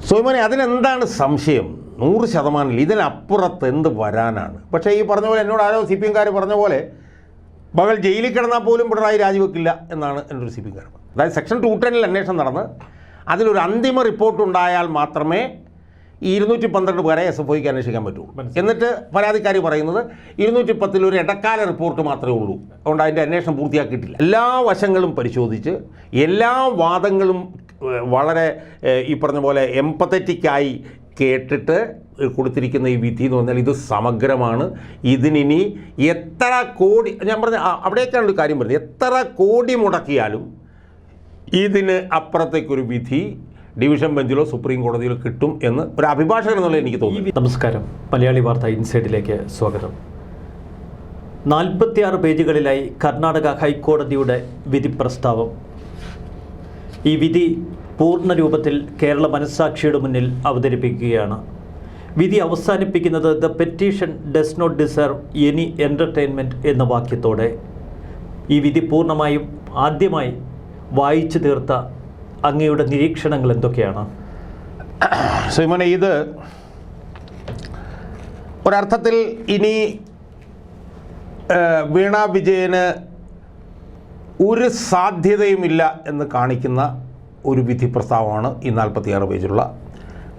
സോയ്മോനെ, അതിനെന്താണ് സംശയം? 100% ഇതിനപ്പുറത്ത് എന്ത് വരാനാണ്? പക്ഷേ ഈ പറഞ്ഞ പോലെ എന്നോട് ആരോ CPM-കാർ പറഞ്ഞ പോലെ മകൾ ജയിലിൽ കിടന്നാൽ പോലും പിണറായി രാജിവെക്കില്ല എന്നാണ് എൻ്റെ ഒരു CPM-കാർ. അതായത് സെക്ഷൻ 210 അന്വേഷണം നടന്ന് അതിലൊരു അന്തിമ റിപ്പോർട്ട് ഉണ്ടായാൽ മാത്രമേ ഈ 212 പേരെ SFOയ്ക്ക് അന്വേഷിക്കാൻ പറ്റുള്ളൂ. എന്നിട്ട് പരാതിക്കാരി പറയുന്നത് 210 ഒരു ഇടക്കാല റിപ്പോർട്ട് മാത്രമേ ഉള്ളൂ, അതുകൊണ്ട് അതിൻ്റെ അന്വേഷണം പൂർത്തിയാക്കിയിട്ടില്ല. എല്ലാ വശങ്ങളും പരിശോധിച്ച് എല്ലാ വാദങ്ങളും വളരെ ഈ പറഞ്ഞ പോലെ എംപത്തറ്റിക്കായി കേട്ടിട്ട് കൊടുത്തിരിക്കുന്ന ഈ വിധി എന്ന് പറഞ്ഞാൽ ഇത് സമഗ്രമാണ്. ഇതിനി എത്ര കോടി, ഞാൻ പറഞ്ഞ അവിടേക്കാണ് ഒരു കാര്യം പറയുന്നത്, എത്ര കോടി മുടക്കിയാലും ഇതിന് അപ്പുറത്തേക്കൊരു വിധി ഡിവിഷൻ ബെഞ്ചിലോ സുപ്രീം കോടതിയിലോ കിട്ടും എന്ന് ഒരു അഭിഭാഷകൻ എന്നുള്ളത് എനിക്ക് തോന്നുന്നു. നമസ്കാരം, മലയാളി വാർത്ത ഇൻസൈഡിലേക്ക് സ്വാഗതം. 46 പേജുകളിലായി കർണാടക ഹൈക്കോടതിയുടെ വിധി പ്രസ്താവം. ഈ വിധി പൂർണ്ണ രൂപത്തിൽ കേരള മനസ്സാക്ഷിയുടെ മുന്നിൽ അവതരിപ്പിക്കുകയാണ്. വിധി അവസാനിപ്പിക്കുന്നത് the petition does not deserve any entertainment എന്ന വാക്യത്തോടെ. ഈ വിധി പൂർണ്ണമായും ആദ്യമായി വായിച്ചു തീർത്ത അങ്ങയുടെ നിരീക്ഷണങ്ങൾ എന്തൊക്കെയാണ്? സോയ്മോനെ, ഇത് ഒരർത്ഥത്തിൽ ഇനി വീണ വിജയന് ഒരു സാധ്യതയുമില്ല എന്ന് കാണിക്കുന്ന ഒരു വിധി പ്രസ്താവമാണ് ഈ 46 പേജിലുള്ള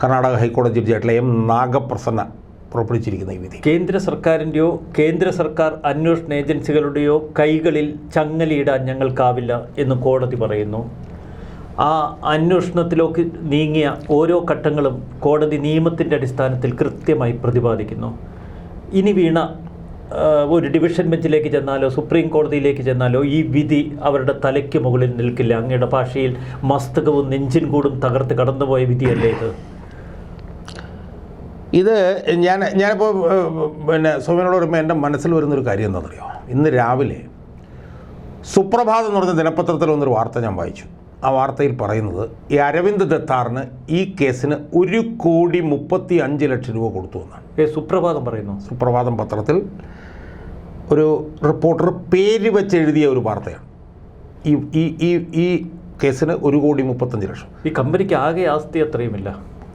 കർണാടക ഹൈക്കോടതി ജഡ്ജിയായിട്ടുള്ള M. നാഗപ്രസന്ന പുറപ്പെടുവിച്ചിരിക്കുന്ന ഈ വിധി. കേന്ദ്ര സർക്കാരിൻ്റെയോ കേന്ദ്ര സർക്കാർ അന്വേഷണ ഏജൻസികളുടെയോ കൈകളിൽ ചങ്ങലയിടാൻ ഞങ്ങൾക്കാവില്ല എന്ന് കോടതി പറയുന്നു. ആ അന്വേഷണത്തിലേക്ക് നീങ്ങിയ ഓരോ ഘട്ടങ്ങളും കോടതി നിയമത്തിൻ്റെ അടിസ്ഥാനത്തിൽ കൃത്യമായി പ്രതിപാദിക്കുന്നു. ഇനി വീണ ഒരു ഡിവിഷൻ ബെഞ്ചിലേക്ക് ചെന്നാലോ സുപ്രീം കോടതിയിലേക്ക് ചെന്നാലോ ഈ വിധി അവരുടെ തലയ്ക്ക് മുകളിൽ നിൽക്കില്ല. അങ്ങയുടെ ഭാഷയിൽ മസ്തകവും നെഞ്ചിൻ കൂടും തകർത്ത് കടന്നുപോയ വിധിയല്ലേ ഇത്? ഞാനിപ്പോൾ പിന്നെ സോമനോട് പറയുമ്പോൾ എൻ്റെ മനസ്സിൽ വരുന്നൊരു കാര്യം എന്താണെന്നറിയോ? ഇന്ന് രാവിലെ സുപ്രഭാതം എന്ന് പറഞ്ഞ ദിനപത്രത്തിൽ വന്നൊരു വാർത്ത ഞാൻ വായിച്ചു. ആ വാർത്തയിൽ പറയുന്നത് ഈ അരവിന്ദ് ദത്താറിന് ഈ കേസിന് 1,35,00,000 രൂപ കൊടുത്തു എന്നാണ്. സുപ്രഭാതം പറയുന്നു. സുപ്രഭാതം പത്രത്തിൽ ഒരു റിപ്പോർട്ടർ പേര് വെച്ച് എഴുതിയ ഒരു വാർത്തയാണ്. ഈ കേസിന് 1,35,00,000. ഈ കമ്പനിക്ക് ആകെ ആസ്തി അത്രയുമില്ല.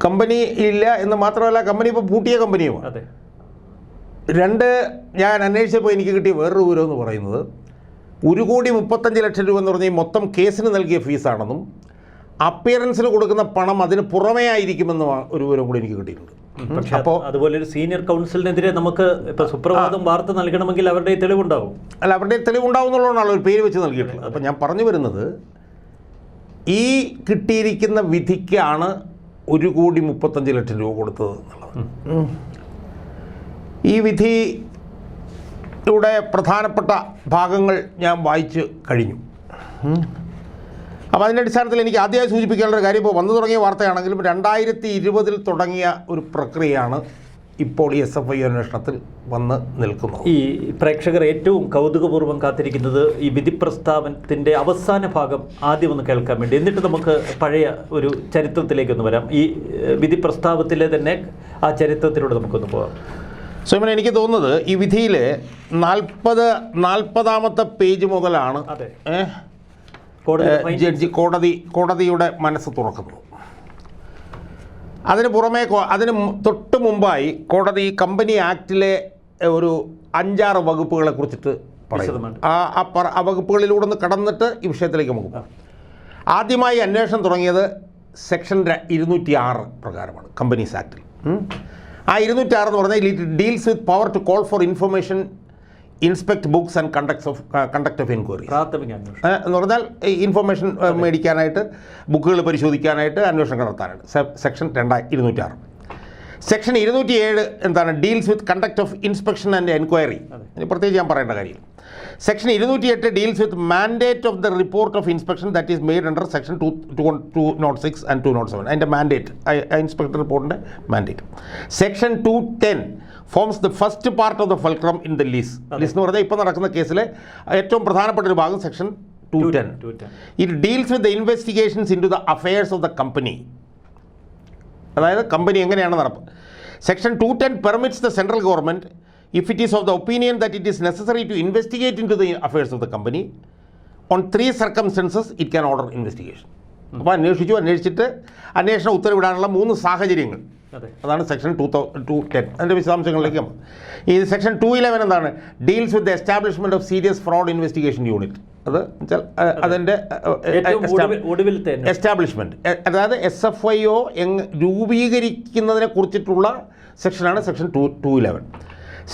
കമ്പനി ഇല്ല എന്ന് മാത്രമല്ല, കമ്പനി ഇപ്പോൾ പൂട്ടിയ കമ്പനിയുമാണ്. അതെ. ഞാൻ അന്വേഷിച്ചപ്പോൾ എനിക്ക് കിട്ടിയ വേറൊരു വിവരം എന്ന് പറയുന്നത് 1,35,00,000 രൂപ എന്ന് പറഞ്ഞാൽ മൊത്തം കേസിന് നൽകിയ ഫീസാണെന്നും അപ്പിയറൻസിന് കൊടുക്കുന്ന പണം അതിന് പുറമേ ആയിരിക്കുമെന്ന് ഒരു വിവരം കൂടി എനിക്ക് കിട്ടിയിട്ടുണ്ട്. അപ്പോൾ അതുപോലെ ഒരു സീനിയർ കൗൺസിലിനെതിരെ നമുക്ക് ഇപ്പോൾ സുപ്രഭാതം വാർത്ത നൽകണമെങ്കിൽ അവരുടെ തെളിവുണ്ടാവും. അല്ല, അവരുടെ തെളിവുണ്ടാവും എന്നുള്ളതാണ് ഒരു പേര് വെച്ച് നൽകിയിട്ടുള്ളത്. അപ്പം ഞാൻ പറഞ്ഞു വരുന്നത്, ഈ കിട്ടിയിരിക്കുന്ന വിധിക്കാണ് 1,35,00,000 രൂപ കൊടുത്തത് എന്നുള്ളത്. ഈ വിധി യുടെ പ്രധാനപ്പെട്ട ഭാഗങ്ങൾ ഞാൻ വായിച്ച് കഴിഞ്ഞു. അപ്പോൾ അതിൻ്റെ അടിസ്ഥാനത്തിൽ എനിക്ക് ആദ്യമായി സൂചിപ്പിക്കാനുള്ള കാര്യം, ഇപ്പോൾ വന്നു തുടങ്ങിയ വാർത്തയാണെങ്കിലും 2020 തുടങ്ങിയ ഒരു പ്രക്രിയയാണ് ഇപ്പോൾ ഈ SFI അന്വേഷണത്തിൽ വന്ന് നിൽക്കുന്നത്. ഈ പ്രേക്ഷകർ ഏറ്റവും കൗതുകപൂർവ്വം കാത്തിരിക്കുന്നത് ഈ വിധി പ്രസ്താവനത്തിൻ്റെ അവസാന ഭാഗം ആദ്യം ഒന്ന് കേൾക്കാൻ വേണ്ടി, എന്നിട്ട് നമുക്ക് പഴയ ഒരു ചരിത്രത്തിലേക്കൊന്ന് വരാം. ഈ വിധി പ്രസ്താവത്തിലെ തന്നെ ആ ചരിത്രത്തിലൂടെ നമുക്കൊന്ന് പോകാം. സോമൻ, എനിക്ക് തോന്നുന്നത് ഈ വിധിയിൽ 40-ാമത്തെ പേജ് മുതലാണ് ജഡ്ജി കോടതിയുടെ മനസ്സ് തുറക്കുന്നത്. അതിന് പുറമേ അതിന് തൊട്ട് മുമ്പായി കോടതി കമ്പനി ആക്ടിലെ ഒരു 5-6 വകുപ്പുകളെ കുറിച്ചിട്ട് പറയുന്നു. ആ വകുപ്പുകളിലൂടെ ഒന്ന് കടന്നിട്ട് ഈ വിഷയത്തിലേക്ക് നമുക്ക് പോകാം. ആദ്യമായി അന്വേഷണം തുടങ്ങിയത് സെക്ഷൻ 206 പ്രകാരമാണ് കമ്പനീസ് ആക്ടിൽ. ആ 206 എന്ന് പറഞ്ഞാൽ it deals with power to call for information, inspect books and conduct of enquiry എന്ന് പറഞ്ഞാൽ ഇൻഫർമേഷൻ മേടിക്കാനായിട്ട്, ബുക്കുകൾ പരിശോധിക്കാനായിട്ട്, അന്വേഷണം നടത്താനായിട്ട് സെക്ഷൻ 206. സെക്ഷൻ 207 എന്താണ്? Deals with conduct of inspection and enquiry. പ്രത്യേകിച്ച് ഞാൻ പറയേണ്ട കാര്യം. Section 208 deals with mandate of the report of inspection that is made under section 206 and 207. അതിൻ്റെ മാൻഡേറ്റ്, ഇൻസ്പെക്ടർ റിപ്പോർട്ടിൻ്റെ mandate. Section 210 forms the first part of the fulcrum in the lis എന്ന് പറഞ്ഞാൽ ഇപ്പോൾ നടക്കുന്ന കേസിലെ ഏറ്റവും പ്രധാനപ്പെട്ട ഒരു ഭാഗം section 210. It deals with the investigations into the affairs of the company, അതായത് കമ്പനി എങ്ങനെയാണ് നടപ്പ്. Section 210 permits the central government, if it is of the opinion that it is necessary to investigate into the affairs of the company, on 3 circumstances it can order investigation. അപ്പോൾ അന്വേഷിച്ചിട്ട് അന്വേഷണം ഉത്തരവിടാനുള്ള 3 സാഹചര്യങ്ങൾ, അതാണ് section 210. അതിൻ്റെ വിശദാംശങ്ങളിലേക്ക് ഈ സെക്ഷൻ 211 എന്താണ്? Deals with the establishment of serious fraud investigation unit. അത് അതിൻ്റെ എസ്റ്റാബ്ലിഷ്മെൻറ്റ്, അതായത് SFIO രൂപീകരിക്കുന്നതിനെ കുറിച്ചിട്ടുള്ള സെക്ഷനാണ് section 211.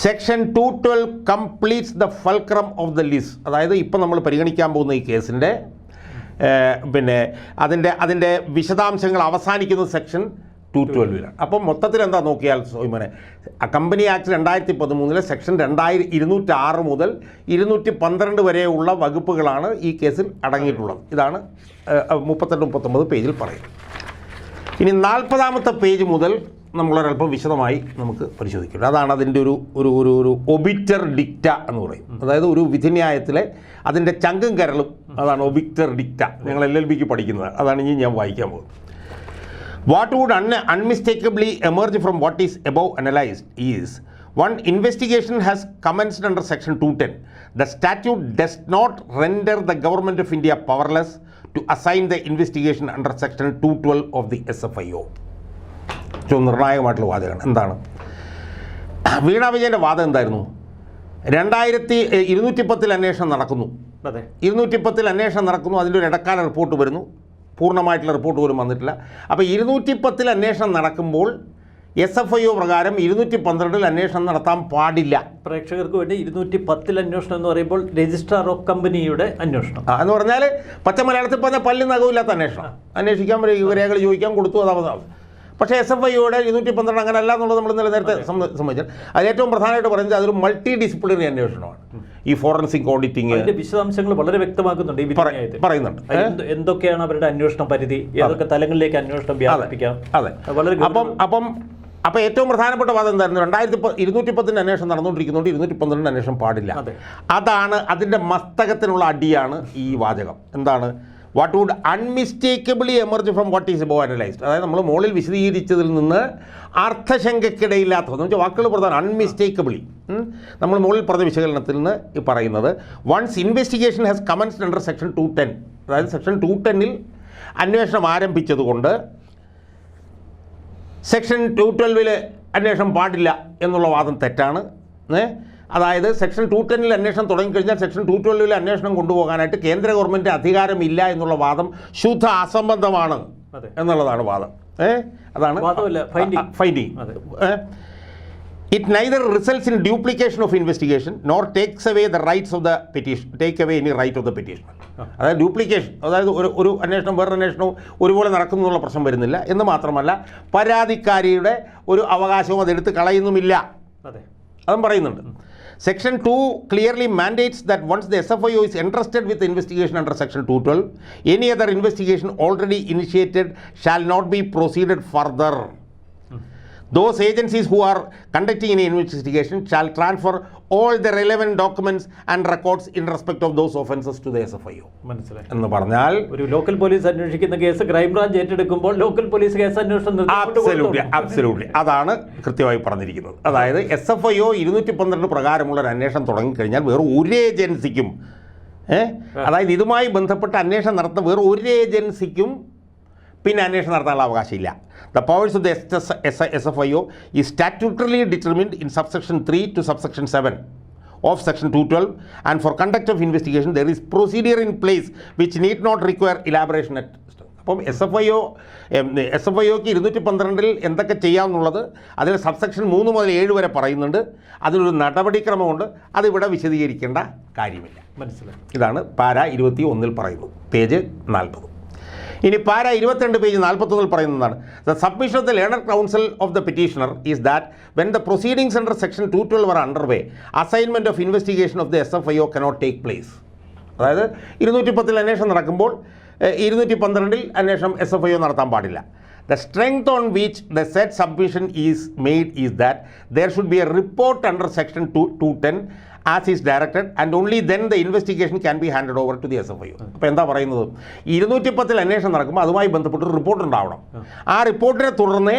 Section 212 completes the fulcrum of the Liz. അതായത് ഇപ്പം നമ്മൾ പരിഗണിക്കാൻ പോകുന്ന ഈ കേസിൻ്റെ അതിൻ്റെ വിശദാംശങ്ങൾ അവസാനിക്കുന്നത് സെക്ഷൻ 212. അപ്പം മൊത്തത്തിൽ എന്താ നോക്കിയാൽ സോയിമനെ, കമ്പനി ആക്ട് 2013 സെക്ഷൻ 206 മുതൽ 212 വരെയുള്ള വകുപ്പുകളാണ് ഈ കേസിൽ അടങ്ങിയിട്ടുള്ളത്. ഇതാണ് 38-39 പേജിൽ പറയുന്നത്. ഇനി 40ാമത്തെ പേജ് മുതൽ നമ്മളൊരല്പം വിശദമായി നമുക്ക് പരിശോധിക്കണം. അതാണ് അതിൻ്റെ ഒരു ഒബിറ്റർ ഡിക്റ്റ എന്ന് പറയും. അതായത് ഒരു വിധിന്യായത്തിലെ അതിൻ്റെ ചങ്കും കരളും, അതാണ് ഒബിറ്റർ ഡിക്റ്റ. ഞങ്ങൾ LLBക്ക് പഠിക്കുന്നത് അതാണ് ഇനി ഞാൻ വായിക്കാൻ പോകുന്നത്. What would unmistakably emerge from what is above analyzed is, one, investigation has commenced under section 210. The statute does not render the government of India powerless to assign the investigation under section 212 of the SFIO. നിർണായകമായിട്ടുള്ള വാദമാണ്. എന്താണ് വീണ വിജയൻ്റെ വാദം? എന്തായിരുന്നു? 210 അന്വേഷണം നടക്കുന്നു. 210 അന്വേഷണം നടക്കുന്നു. അതിൻ്റെ ഒരു ഇടക്കാല റിപ്പോർട്ട് വരുന്നു. പൂർണ്ണമായിട്ടുള്ള റിപ്പോർട്ട് പോലും വന്നിട്ടില്ല. അപ്പോൾ 210 അന്വേഷണം നടക്കുമ്പോൾ SFIO പ്രകാരം 212 അന്വേഷണം നടത്താൻ പാടില്ല. പ്രേക്ഷകർക്ക് വേണ്ടി 210 അന്വേഷണം എന്ന് പറയുമ്പോൾ രജിസ്ട്രാർ ഓഫ് കമ്പനിയുടെ അന്വേഷണം എന്ന് പറഞ്ഞാൽ പച്ച മലയാളത്തിൽ പറഞ്ഞാൽ പല്ലും നഖവുമില്ലാത്ത അന്വേഷണം. അന്വേഷിക്കാൻ രേഖകൾ ചോദിക്കാൻ കൊടുത്തു, അതാവതാവും. പക്ഷേ SFIOയുടെ 212 അങ്ങനെയല്ല എന്നുള്ളത് നമ്മൾ നേരത്തെ സംബന്ധിച്ചാൽ അതിലേറ്റവും പ്രധാനമായിട്ട് പറയുന്നത് അതൊരു മൾട്ടി ഡിസിപ്ലിനറി അന്വേഷണമാണ്. ഈ ഫോറൻസിക് ഓഡിറ്റിംഗ് വിശദാംശങ്ങൾ വളരെ വ്യക്തമാക്കുന്നുണ്ട് ഈ പറയുന്നുണ്ട്. എന്തൊക്കെയാണ് അവരുടെ അന്വേഷണ പരിധി, ഏതൊക്കെ തലങ്ങളിലേക്ക് അന്വേഷണം വ്യാപിപ്പിക്കാം. അതെ, വളരെ അപ്പോൾ ഏറ്റവും പ്രധാനപ്പെട്ട വാദം എന്തായിരുന്നു? 210 അന്വേഷണം നടന്നുകൊണ്ടിരിക്കുന്നുണ്ട്, 212 അന്വേഷണം പാടില്ല. അതാണ് അതിൻ്റെ മസ്തകത്തിനുള്ള അടിയാണ് ഈ വാചകം. എന്താണ്? What would unmistakably emerge from what is above analysed. അതായത് നമ്മൾ മുകളിൽ വിശദീകരിച്ചതിൽ നിന്ന് അർത്ഥശങ്കയ്ക്കിടയില്ലാത്ത വാക്കുകൾ പ്രധാനം. അൺമിസ്റ്റേക്കബിളി നമ്മൾ മുകളിൽ പറഞ്ഞ വിശകലനത്തിൽ നിന്ന് പറയുന്നത്, once investigation has commenced under section 210, അതായത് സെക്ഷൻ 210 അന്വേഷണം ആരംഭിച്ചതുകൊണ്ട് സെക്ഷൻ 212 അന്വേഷണം പാടില്ല എന്നുള്ള വാദം തെറ്റാണ്. അതായത് സെക്ഷൻ 210 അന്വേഷണം തുടങ്ങിക്കഴിഞ്ഞാൽ സെക്ഷൻ 212 അന്വേഷണം കൊണ്ടുപോകാനായിട്ട് കേന്ദ്ര ഗവൺമെൻറ് അധികാരമില്ല എന്നുള്ള വാദം ശുദ്ധ അസംബന്ധമാണ് എന്നുള്ളതാണ് വാദം. അതാണ് finding. It neither results in duplication of investigation nor takes away the rights of the petition take away any right of the petitioner. അതായത് ഡ്യൂപ്ലിക്കേഷൻ, അതായത് ഒരു അന്വേഷണം വേറൊരു അന്വേഷണവും ഒരുപോലെ നടക്കുന്നു എന്നുള്ള പ്രശ്നം വരുന്നില്ല എന്ന് മാത്രമല്ല പരാതിക്കാരിയുടെ ഒരു അവകാശവും അതെടുത്ത് കളയുന്നുമില്ല. അതും പറയുന്നുണ്ട്. Section 2 clearly mandates that once the SFIO is entrusted with the investigation under Section 212, any other investigation already initiated shall not be proceeded further. Those agencies who are conducting any investigation shall transfer all the relevant documents and records in respect of those offences to the SFIO. മനസ്സിലായി എന്ന് പറഞ്ഞാൽ ഒരു local police അന്വേഷിക്കുന്ന case crime branch ഏറ്റെടുക്കുമ്പോൾ local police case അന്വേഷണം absolutely അതാണ് കൃത്യമായി പറഞ്ഞിരിക്കുന്നത്. അതായത് SFIO 212 പ്രകാരമുള്ള ഒരു അന്വേഷണം തുടങ്ങിക്കഴിഞ്ഞാൽ വേറെ ഒരു ഏജൻസിക്കും അതായത് ഇതുമായി ബന്ധപ്പെട്ട് അന്വേഷണം നടത്തുന്ന വേറെ ഒരു ഏജൻസിക്കും പിന്നെ അന്വേഷണം നടത്താനുള്ള അവകാശമില്ല. The powers of the SFIO is statutorily determined in subsection 3 to subsection 7 of section 212, and for conduct of investigation there is procedure in place which need not require elaboration at. അപ്പം SFIOക്ക് 212 എന്തൊക്കെ ചെയ്യാമെന്നുള്ളത് അതിൽ സബ്സെക്ഷൻ 3 മുതൽ 7 വരെ പറയുന്നുണ്ട്. അതിലൊരു നടപടിക്രമമുണ്ട്, അതിവിടെ വിശദീകരിക്കേണ്ട കാര്യമില്ല. മനസ്സിലായി. ഇതാണ് പാര 21 പറയുന്നത്, പേജ് 40. ഇനി പാര 22 പേജ് 41 പറയുന്നതാണ്, the submission of the learned counsel of the petitioner is that when the proceedings under section 212 are underway assignment of investigation of the SFIO cannot take place. അതായത് 210 അന്വേഷണം നടക്കുമ്പോൾ 212 അന്വേഷണം SFIO നടത്താൻ പാടില്ല. The strength on which the said submission is made is that there should be a report under section 210 as is directed, and only then the investigation can be handed over to the SFIO. അപ്പോൾ എന്താ പറയുന്നത്? 210 അന്വേഷണം നടക്കുമ്പോൾ അതുമായി ബന്ധപ്പെട്ടൊരു report ഉണ്ടാവണം. ആ റിപ്പോർട്ടിനെ തുടർന്നേ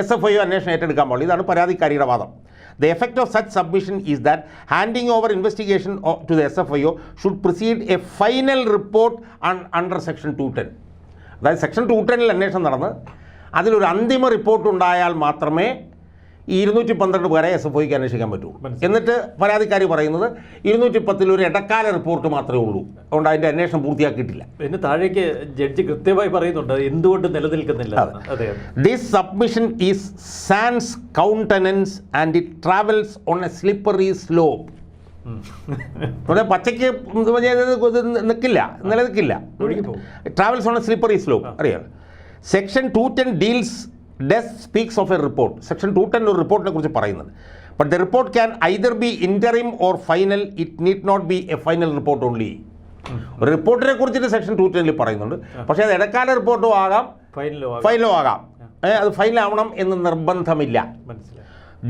SFIO അന്വേഷണം ഏറ്റെടുക്കാൻ പാടില്ല. ഇതാണ് പരാതിക്കാരിയുടെ വാദം. The effect of such submission is that handing over investigation to the SFIO should precede a final report under section 210. അതായത് സെക്ഷൻ 210 അന്വേഷണം നടന്ന് അതിലൊരു അന്തിമ റിപ്പോർട്ട് ഉണ്ടായാൽ മാത്രമേ ഈ 212 പേരെ SFIക്ക് അന്വേഷിക്കാൻ പറ്റൂ. എന്നിട്ട് പരാതിക്കാരി പറയുന്നത് 210 ഒരു ഇടക്കാല റിപ്പോർട്ട് മാത്രമേ ഉള്ളൂ, അതുകൊണ്ട് അതിൻ്റെ അന്വേഷണം പൂർത്തിയാക്കിയിട്ടില്ല. പിന്നെ താഴേക്ക് ജഡ്ജി കൃത്യമായി പറയുന്നുണ്ട് എന്തുകൊണ്ട് നിലനിൽക്കുന്നില്ല. This submission is sans countenance and it travels on a slippery slope. പച്ചയ്ക്ക് നിൽക്കില്ല, നിലനിൽക്കില്ല, travels on a slippery slope. അറിയാം. Section 210 deals speaks of a report. Section 210 ഒരു റിപ്പോർട്ടിനെ കുറിച്ച് പറയുന്നത്. But the report can either be interim or final. It need not be a final report only. ഒരു റിപ്പോർട്ടിനെ കുറിച്ചിട്ട് സെക്ഷൻ 210 പറയുന്നുണ്ട്, പക്ഷേ അത് ഇടക്കാല റിപ്പോർട്ടോ ആകാം ഫൈനലോ ആകാം. അത് ഫൈനലാവണം എന്ന് നിർബന്ധമില്ല.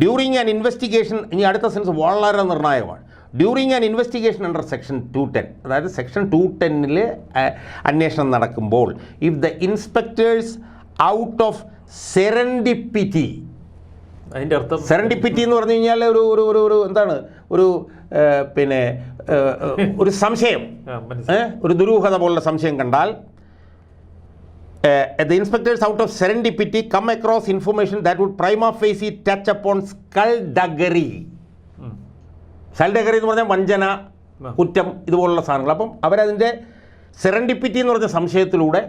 ഡ്യൂറിങ് ആൻ ഇൻവെസ്റ്റിഗേഷൻ, ഇനി അടുത്ത സെൻസ് വളരെ നിർണായകമാണ്. During an investigation under section 210, അതായത് സെക്ഷൻ 210 അന്വേഷണം നടക്കുമ്പോൾ, if the inspectors out of serendipity, അതിൻ്റെ അർത്ഥം സെറൻഡിപ്പിറ്റി എന്ന് പറഞ്ഞു കഴിഞ്ഞാൽ ഒരു എന്താണ്, പിന്നെ ഒരു സംശയം, ഒരു ദുരൂഹത പോലുള്ള സംശയം കണ്ടാൽ, the inspectors out of serendipity come across information that would prima facie touch upon skullduggery. skullduggery എന്ന് പറഞ്ഞാൽ വഞ്ചന, കുറ്റം, ഇതുപോലുള്ള സാധനങ്ങൾ. അപ്പം അവരതിൻ്റെ സെറൻഡിപ്പിറ്റി എന്ന് പറഞ്ഞ സംശയത്തിലൂടെ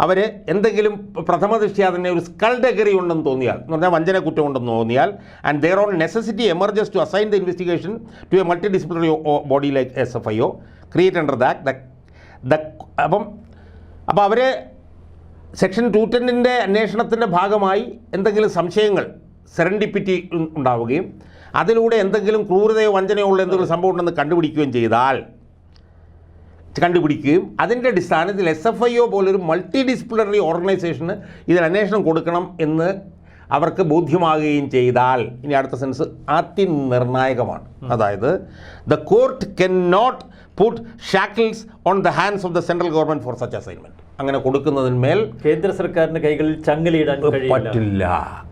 അവർ എന്തെങ്കിലും പ്രഥമ ദൃഷ്ട്യാ തന്നെ ഒരു സ്കൾഡഗറി ഉണ്ടെന്ന് തോന്നിയാൽ, എന്ന് പറഞ്ഞാൽ വഞ്ചന കുറ്റം ഉണ്ടെന്ന് തോന്നിയാൽ, and thereon necessity emerges to assign the investigation to a multidisciplinary body like SFIO create under അപ്പം അവർ സെക്ഷൻ 210 അന്വേഷണത്തിൻ്റെ ഭാഗമായി എന്തെങ്കിലും സംശയങ്ങൾ, സെറൻഡിപ്പിറ്റി ഉണ്ടാവുകയും അതിലൂടെ എന്തെങ്കിലും ക്രൂരതയോ വഞ്ചനയോ ഉള്ള എന്തെങ്കിലും സംഭവം ഉണ്ടെന്ന് കണ്ടുപിടിക്കുകയും അതിൻ്റെ അടിസ്ഥാനത്തിൽ SFIO പോലൊരു മൾട്ടി ഡിസിപ്ലിനറി ഓർഗനൈസേഷന് ഇതിൽ അന്വേഷണം കൊടുക്കണം എന്ന് അവർക്ക് ബോധ്യമാകുകയും ചെയ്താൽ, ഇനി അടുത്ത സെൻസ് അതിനിർണായകമാണ്. അതായത് the court cannot put shackles on the hands of the central government for such assignment. അങ്ങനെ കൊടുക്കുന്നതിന്മേൽ കേന്ദ്ര സർക്കാരിൻ്റെ കൈകളിൽ ചങ്ങലയിടാൻ പറ്റില്ല.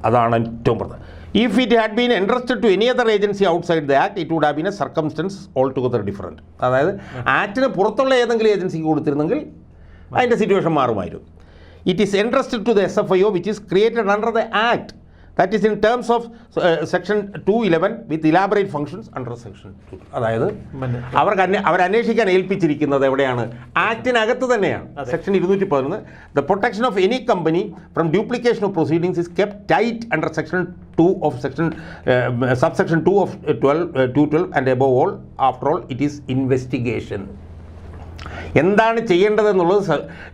അതാണ് ഏറ്റവും പ്രധാനം. If it had been entrusted to any other agency outside the act, it would have been a circumstance altogether different. അതായത് ആക്ടിന് പുറത്തുള്ള ഏതെങ്കിലും ഏജൻസിക്ക് കൊടുത്തിരുന്നെങ്കിൽ അതിൻ്റെ situation മാറുമായിരുന്നു. It is entrusted to the SFIO which is created under the act. That is in terms of section 211 with elaborate functions under section 2. അതായത് അവർ അന്വേഷിക്കാൻ ഏൽപ്പിച്ചിരിക്കുന്നത് എവിടെയാണ്? ആക്ടിനകത്ത് തന്നെയാണ്. Section 211, the protection of any company from duplication of proceedings is kept tight under section 2 of subsection 2 of 212 and above all, after all, it is investigation. എന്താണ് ചെയ്യേണ്ടതെന്നുള്ളത്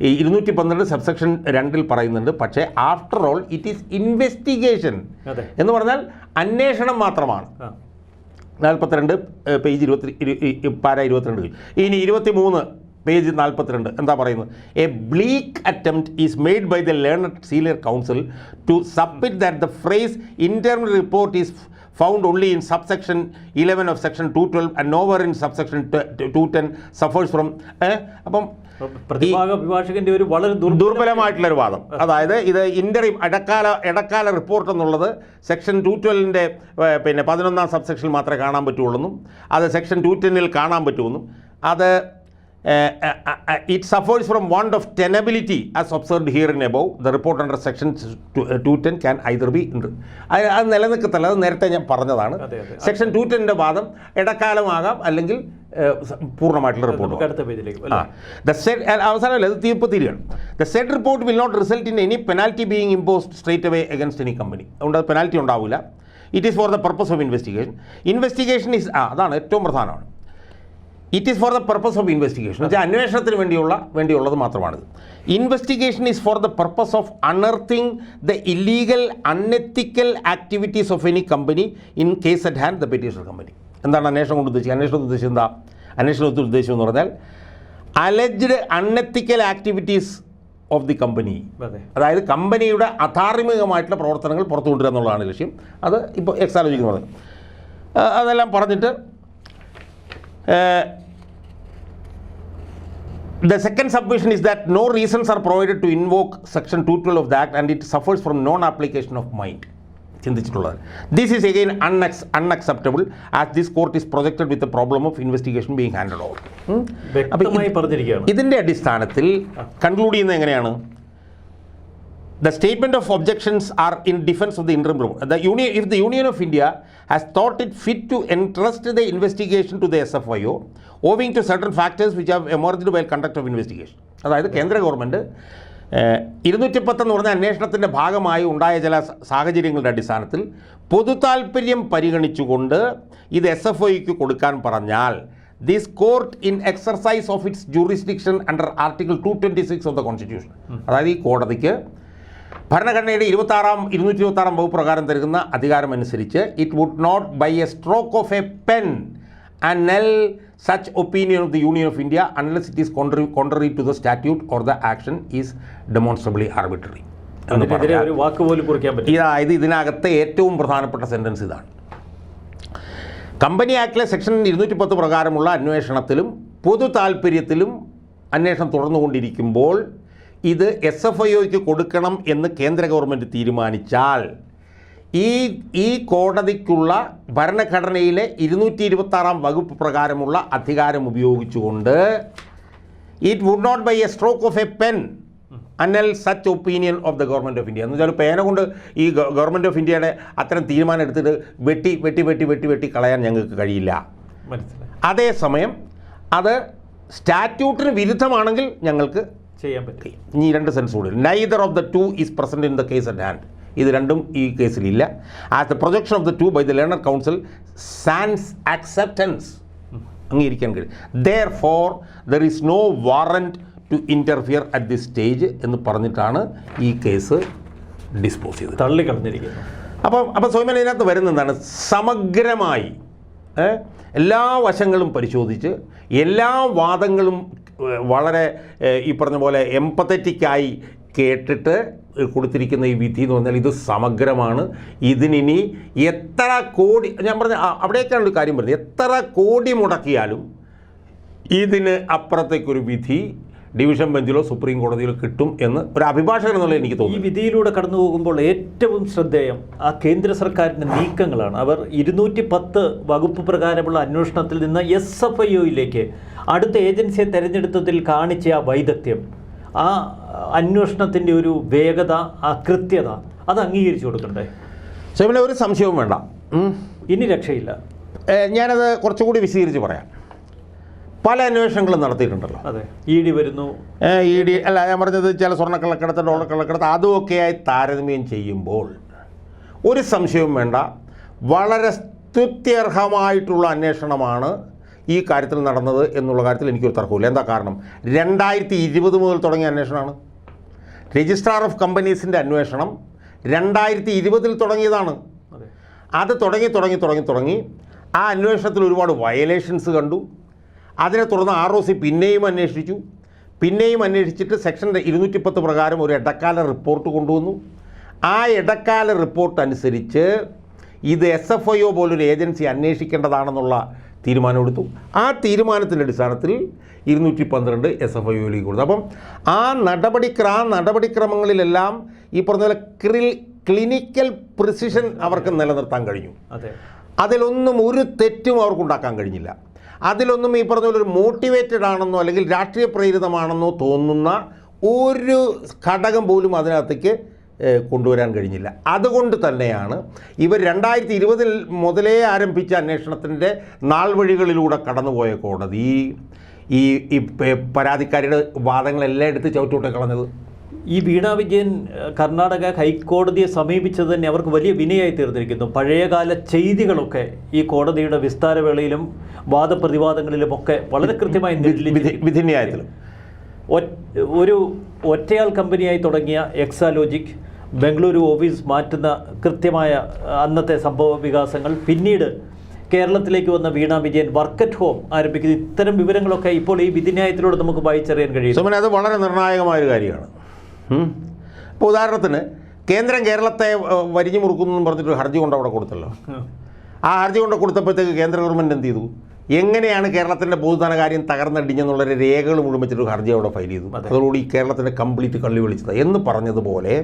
212 subsection 2 പറയുന്നുണ്ട്. പക്ഷേ after all it is investigation എന്ന് പറഞ്ഞാൽ അന്വേഷണം മാത്രമാണ്. 42 page 22. ഇനി 23 page 42 എന്താ പറയുന്നത്? A bleak attempt is made by the learned senior counsel to submit that the phrase internal report is found only in subsection 11 of section 212 and nowhere in subsection 210 suffers from അപ്പം അഭിഭാഷകന്റെ ഒരു വളരെ ദുർബലമായിട്ടുള്ളൊരു വാദം. അതായത് ഇത് interim ഇടക്കാല report എന്നുള്ളത് section 212 പിന്നെ 11 സബ്സെക്ഷനിൽ മാത്രമേ കാണാൻ പറ്റുള്ളൂ, അത് സെക്ഷൻ 210 കാണാൻ പറ്റുമെന്നും, അത് it suffers from want of tenability as observed here and above. The report under section 210 can either be അത് നിലനിൽക്കത്തില്ല. അത് നേരത്തെ ഞാൻ പറഞ്ഞതാണ്. സെക്ഷൻ 210 വാദം ഇടക്കാലമാകാം അല്ലെങ്കിൽ പൂർണ്ണമായിട്ടുള്ള റിപ്പോർട്ട്. അവസാനമല്ല, അത് തീർപ്പത്തിരിയാണ്. The said report will not result in any penalty being imposed straight away against any company. അതുകൊണ്ട് പെനാൽറ്റി ഉണ്ടാവില്ല. It is for the purpose of investigation is അതാണ് ഏറ്റവും പ്രധാനമാണ്. It is for the purpose of investigation എന്ന് വെച്ചാൽ അന്വേഷണത്തിന് വേണ്ടിയുള്ളത് മാത്രമാണിത്. Investigation is for the purpose of unearthing the illegal unethical activities of any company in case at hand the petitioner company. എന്താണ് അന്വേഷണം കൊണ്ട് ഉദ്ദേശിക്കുക? അന്വേഷണത്തിൽ ഉദ്ദേശം എന്ന് പറഞ്ഞാൽ alleged unethical activities of the company. അതായത് കമ്പനിയുടെ അധാർമികമായിട്ടുള്ള പ്രവർത്തനങ്ങൾ പുറത്തു കൊണ്ടുവരിക എന്നുള്ളതാണ് ലക്ഷ്യം. അത് ഇപ്പോൾ എക്സാലോജിക്ക് എന്ന് പറഞ്ഞു. അതെല്ലാം പറഞ്ഞിട്ട് the second submission is that no reasons are provided to invoke section 212 of the act and it suffers from non-application of mind. ചിന്തിച്ചിട്ടുള്ളത്. This is again unacceptable as this court is projected with a problem of investigation being handed over. ഇതിൻ്റെ അടിസ്ഥാനത്തിൽ conclude ചെയ്യുന്നത് എങ്ങനെയാണ്? The statement of objections are in defense of the interim report. If the Union of India has thought it fit to entrust the investigation to the SFIO, owing to certain factors which have emerged while conduct of investigation. അതായത് കേന്ദ്ര government 210 എന്ന് പറഞ്ഞ അന്വേഷണത്തിൻ്റെ ഭാഗമായി ഉണ്ടായ ചില സാഹചര്യങ്ങളുടെ അടിസ്ഥാനത്തിൽ പൊതു താൽപ്പര്യം പരിഗണിച്ചുകൊണ്ട് ഇത് SFIOയ്ക്ക് കൊടുക്കാൻ പറഞ്ഞാൽ this court in exercise of its jurisdiction under Article 226 of the Constitution, അതായത് ഈ കോടതിക്ക് ഭരണഘടനയുടെ 226 വകുപ്പ് പ്രകാരം തരുന്ന അധികാരമനുസരിച്ച് it would not by a stroke of a pen annul such opinion of the Union of India unless it is contrary to the statute or the action is demonstrably arbitrary. അതായത് ഇതിനകത്തെ ഏറ്റവും പ്രധാനപ്പെട്ട സെൻറ്റൻസ് ഇതാണ്. Company ആക്ടിലെ section 210 പ്രകാരമുള്ള അന്വേഷണത്തിലും പൊതു താൽപ്പര്യത്തിലും അന്വേഷണം തുടർന്നുകൊണ്ടിരിക്കുമ്പോൾ ഇത് SFIOയ്ക്ക് കൊടുക്കണം എന്ന് കേന്ദ്ര ഗവൺമെൻറ് തീരുമാനിച്ചാൽ ഈ കോടതിക്കുള്ള ഭരണഘടനയിലെ 226 വകുപ്പ് പ്രകാരമുള്ള അധികാരം ഉപയോഗിച്ചുകൊണ്ട് it would not by a stroke of a pen annul such opinion of the government of India. എന്ന് വെച്ചാൽ പേന കൊണ്ട് ഈ ഗവൺമെൻറ് ഓഫ് ഇന്ത്യയുടെ അത്തരം തീരുമാനം എടുത്തിട്ട് വെട്ടി കളയാൻ ഞങ്ങൾക്ക് കഴിയില്ല. അതേസമയം അത് സ്റ്റാറ്റ്യൂട്ടിന് വിരുദ്ധമാണെങ്കിൽ ഞങ്ങൾക്ക് ചെയ്യാൻ പറ്റും. ഈ രണ്ട് സെൻസ് കൂടി neither of the two is present in the case at hand. ഇത് രണ്ടും ഈ കേസിലില്ല. As the projection of the two by the learned counsel sans acceptance അംഗീകരിക്കാൻ കഴിയും. Therefore there is no warrant to interfere at this stage എന്ന് പറഞ്ഞിട്ടാണ് ഈ case dispose ചെയ്തത്, തള്ളിക്കളഞ്ഞിരിക്കുന്നത്. അപ്പം സോമൻ ഇതിനകത്ത് വരുന്നതാണ് സമഗ്രമായി എല്ലാ വശങ്ങളും പരിശോധിച്ച് എല്ലാ വാദങ്ങളും വളരെ ഈ പറഞ്ഞ പോലെ എംപത്തറ്റിക്കായി കേട്ടിട്ട് കൊടുത്തിരിക്കുന്ന ഈ വിധി എന്ന് പറഞ്ഞാൽ ഇത് സമഗ്രമാണ്. ഇതിനി എത്ര കോടി, ഞാൻ പറഞ്ഞ അവിടേക്കാണ് ഒരു കാര്യം പറഞ്ഞത്, എത്ര കോടി മുടക്കിയാലും ഇതിന് അപ്പുറത്തേക്കൊരു വിധി ഡിവിഷൻ ബെഞ്ചിലോ സുപ്രീം കോടതിയിലോ കിട്ടും എന്ന് ഒരു അഭിഭാഷകൻ എന്നുള്ളത് എനിക്ക് തോന്നുന്നു. ഈ വിധിയിലൂടെ കടന്നു പോകുമ്പോൾ ഏറ്റവും ശ്രദ്ധേയം ആ കേന്ദ്ര സർക്കാരിൻ്റെ നീക്കങ്ങളാണ്. അവർ 210 വകുപ്പ് പ്രകാരമുള്ള അന്വേഷണത്തിൽ നിന്ന് SFIOയിലേക്ക് അടുത്ത ഏജൻസിയെ തിരഞ്ഞെടുത്തതിൽ കാണിച്ച ആ വൈദഗ്ധ്യം, ആ അന്വേഷണത്തിൻ്റെ ഒരു വേഗത, ആ കൃത്യത, അത് അംഗീകരിച്ചു കൊടുക്കണ്ടേ? സോ ഒരു സംശയവും വേണ്ട, ഇനി രക്ഷയില്ല. ഞാനത് കുറച്ചുകൂടി വിശദീകരിച്ച് പറയാം. പല അന്വേഷണങ്ങളും നടത്തിയിട്ടുണ്ടല്ലോ. അതെ, ED വരുന്നു, ED അല്ല, ഞാൻ പറഞ്ഞത് ചില സ്വർണ്ണക്കള്ളക്കടത്ത്, ഡോളർ കള്ളക്കടത്ത്, അതുമൊക്കെയായി താരതമ്യം ചെയ്യുമ്പോൾ ഒരു സംശയവും വേണ്ട, വളരെ സ്തുത്യർഹമായിട്ടുള്ള അന്വേഷണമാണ് ഈ കാര്യത്തിൽ നടന്നത് എന്നുള്ള കാര്യത്തിൽ എനിക്കൊരു തർക്കമില്ല. എന്താ കാരണം? 2020 മുതൽ തുടങ്ങിയ അന്വേഷണമാണ്. രജിസ്ട്രാർ ഓഫ് കമ്പനീസിൻ്റെ അന്വേഷണം 2020 തുടങ്ങിയതാണ്. അത് തുടങ്ങി ആ അന്വേഷണത്തിൽ ഒരുപാട് വയലേഷൻസ് കണ്ടു. അതിനെ തുടർന്ന് ROC പിന്നെയും അന്വേഷിച്ചിട്ട് സെക്ഷൻ 210 പ്രകാരം ഒരു ഇടക്കാല റിപ്പോർട്ട് കൊണ്ടുവന്നു. ആ ഇടക്കാല റിപ്പോർട്ട് അനുസരിച്ച് ഇത് SFIO പോലൊരു ഏജൻസി അന്വേഷിക്കേണ്ടതാണെന്നുള്ള തീരുമാനമെടുത്തു. ആ തീരുമാനത്തിൻ്റെ അടിസ്ഥാനത്തിൽ 212 SFIOയിലേക്ക് കൊടുത്തു. അപ്പം ആ നടപടിക്രമങ്ങളിലെല്ലാം ഈ പറഞ്ഞ പോലെ ക്ലിനിക്കൽ പ്രിസിഷൻ അവർക്ക് നിലനിർത്താൻ കഴിഞ്ഞു. അതിലൊന്നും ഒരു തെറ്റും അവർക്കുണ്ടാക്കാൻ കഴിഞ്ഞില്ല. അതിലൊന്നും ഈ പറഞ്ഞ പോലെ ഒരു മോട്ടിവേറ്റഡ് ആണെന്നോ അല്ലെങ്കിൽ രാഷ്ട്രീയ പ്രേരിതമാണെന്നോ തോന്നുന്ന ഒരു ഘടകം പോലും അതിനകത്തേക്ക് കൊണ്ടുവരാൻ കഴിഞ്ഞില്ല. അതുകൊണ്ട് തന്നെയാണ് ഇവർ 2020 മുതലേ ആരംഭിച്ച അന്വേഷണത്തിൻ്റെ നാൾവഴികളിലൂടെ കടന്നുപോയ കോടതി ഈ പരാതിക്കാരുടെ വാദങ്ങളെല്ലാം എടുത്ത് ചവിട്ടോട്ടെ കളഞ്ഞത്. ഈ വീണാ വിജയൻ കർണാടക ഹൈക്കോടതിയെ സമീപിച്ചത് തന്നെ അവർക്ക് വലിയ വിനയായി തീർന്നിരിക്കുന്നു. പഴയകാല ചെയ്തികളൊക്കെ ഈ കോടതിയുടെ വിസ്താരവേളയിലും വാദപ്രതിവാദങ്ങളിലുമൊക്കെ വളരെ കൃത്യമായി വിധിന്യായത്തിലും ഒരു ഒറ്റയാൾ കമ്പനിയായി തുടങ്ങിയ എക്സാലോജിക് ബംഗളൂരു ഓഫീസ് മാറ്റുന്ന കൃത്യമായ അന്നത്തെ സംഭവ വികാസങ്ങൾ, പിന്നീട് കേരളത്തിലേക്ക് വന്ന വീണാ വിജയൻ വർക്ക് അറ്റ് ഹോം ആരംഭിക്കുന്ന ഇത്തരം വിവരങ്ങളൊക്കെ ഇപ്പോൾ ഈ വിധിന്യായത്തിലൂടെ നമുക്ക് വായിച്ചറിയാൻ കഴിയും. അത് വളരെ നിർണായകമായൊരു കാര്യമാണ്. ഇപ്പോൾ ഉദാഹരണത്തിന് കേന്ദ്രം കേരളത്തെ വരിഞ്ഞു മുറുക്കുന്നു എന്ന് പറഞ്ഞിട്ട് ഹർജി കൊണ്ട് അവിടെ കൊടുത്തല്ലോ. ആ ഹർജി കൊണ്ട് കൊടുത്തപ്പോഴത്തേക്ക് കേന്ദ്ര ഗവൺമെൻറ് എന്ത് ചെയ്തു? എങ്ങനെയാണ് കേരളത്തിൻ്റെ പൊതുധന കാര്യം തകർന്നടിഞ്ഞെന്നുള്ളൊരു രേഖകൾ മുഴുവൻ വെച്ചിട്ട് ഹർജി അവിടെ ഫയൽ ചെയ്തു. അതോടുകൂടി കേരളത്തിൻ്റെ കംപ്ലീറ്റ് കള്ളി വിളിച്ചത് എന്ന് പറഞ്ഞതുപോലെ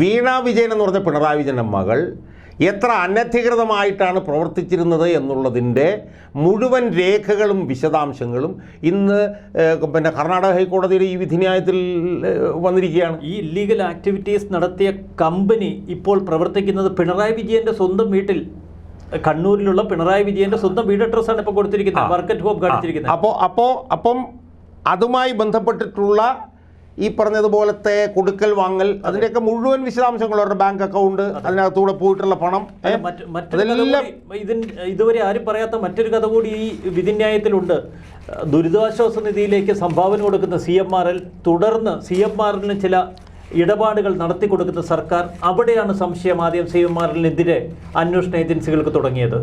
വീണാ വിജയൻ എന്ന് പറഞ്ഞ പിണറായി വിജയൻ്റെ മകൾ എത്ര അനധികൃതമായിട്ടാണ് പ്രവർത്തിച്ചിരുന്നത് എന്നുള്ളതിൻ്റെ മുഴുവൻ രേഖകളും വിശദാംശങ്ങളും ഇന്ന് പിന്നെ കർണാടക ഹൈക്കോടതിയുടെ ഈ വിധിന്യായത്തിൽ വന്നിരിക്കുകയാണ്. ഈ ഇല്ലീഗൽ ആക്ടിവിറ്റീസ് നടത്തിയ കമ്പനി ഇപ്പോൾ പ്രവർത്തിക്കുന്നത് പിണറായി വിജയൻ്റെ സ്വന്തം വീട്ടിൽ, കണ്ണൂരിലുള്ള പിണറായി വിജയൻ്റെ സ്വന്തം വീട് അഡ്രസ്സാണ് ഇപ്പോൾ കൊടുത്തിരിക്കുന്നത്, മാർക്കറ്റ് ഹോപ്പ് കാണിച്ചിരിക്കുന്നത്. അപ്പം അതുമായി ബന്ധപ്പെട്ടിട്ടുള്ള ഈ പറഞ്ഞതുപോലത്തെ കൊടുക്കൽ വാങ്ങൽ, അതിൻ്റെയൊക്കെ മുഴുവൻ വിശദാംശങ്ങൾ, അവരുടെ ബാങ്ക് അക്കൗണ്ട്, അതിനകത്തൂടെ പോയിട്ടുള്ള പണം, ഇതുവരെ ആരും പറയാത്ത മറ്റൊരു കഥ കൂടി ഈ വിധിന്യായത്തിലുണ്ട്. ദുരിതാശ്വാസ നിധിയിലേക്ക് സംഭാവന കൊടുക്കുന്ന CMRL, തുടർന്ന് CMRLന് ചില ഇടപാടുകൾ നടത്തി കൊടുക്കുന്ന സർക്കാർ. അവിടെയാണ് സംശയം ആദ്യം CMRLനെതിരെ അന്വേഷണ ഏജൻസികൾക്ക് തുടങ്ങിയത്.